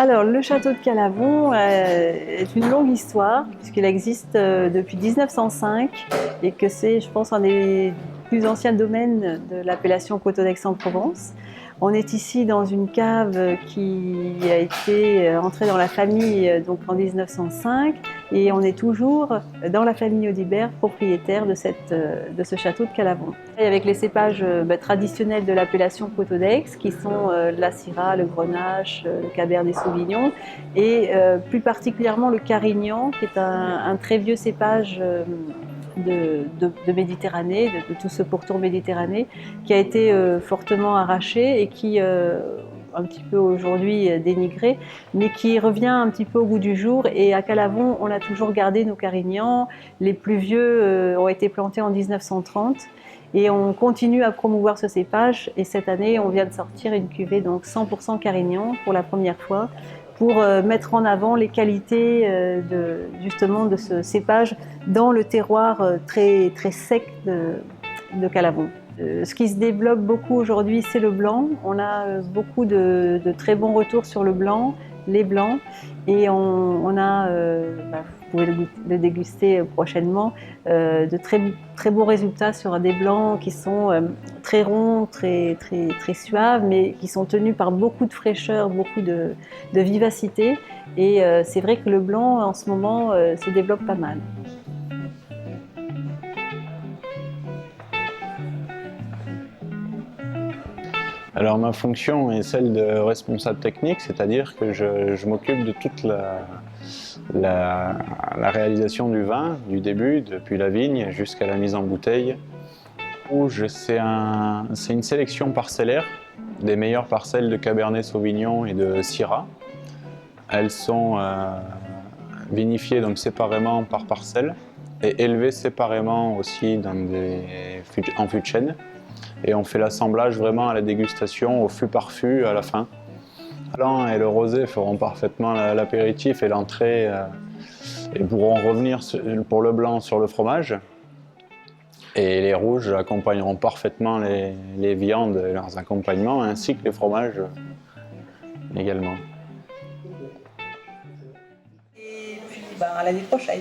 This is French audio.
Alors, le château de Calavon est une longue histoire, puisqu'il existe depuis 1905 et que c'est, je pense, un des plus anciens domaines de l'appellation Coteaux d'Aix-en-Provence. On est ici dans une cave qui a été entrée dans la famille donc en 1905 et on est toujours dans la famille Audibert propriétaire de ce château de Calavon. Et avec les cépages traditionnels de l'appellation Coteaux d'Aix qui sont la Syrah, le Grenache, le Cabernet Sauvignon et plus particulièrement le Carignan qui est un très vieux cépage de Méditerranée, de tout ce pourtour Méditerranée, qui a été fortement arraché et qui, un petit peu aujourd'hui dénigré, mais qui revient un petit peu au goût du jour. Et à Calavon, on a toujours gardé nos Carignans. Les plus vieux ont été plantés en 1930. Et on continue à promouvoir ce cépage. Et cette année, on vient de sortir une cuvée donc 100% Carignan pour la première fois, pour mettre en avant les qualités justement de ce cépage dans le terroir très, très sec de Calavon. Ce qui se développe beaucoup aujourd'hui, c'est le blanc. On a beaucoup de très bons retours sur le blanc, les blancs, et on a, vous pouvez le déguster prochainement, de très, très beaux résultats sur des blancs qui sont très ronds, très, très, très suaves, mais qui sont tenus par beaucoup de fraîcheur, beaucoup de vivacité. Et c'est vrai que le blanc, en ce moment, se développe pas mal. Alors ma fonction est celle de responsable technique, c'est-à-dire que je m'occupe de toute la réalisation du vin, du début, depuis la vigne jusqu'à la mise en bouteille. Rouge, c'est une sélection parcellaire des meilleures parcelles de Cabernet Sauvignon et de Syrah. Elles sont vinifiées donc séparément par parcelle et élevées séparément aussi en fût de chêne. Et on fait l'assemblage vraiment à la dégustation, au fût par fût à la fin. Le blanc et le rosé feront parfaitement l'apéritif et l'entrée et pourront revenir pour le blanc sur le fromage. Et les rouges accompagneront parfaitement les viandes et leurs accompagnements, ainsi que les fromages également. Et puis à l'année prochaine.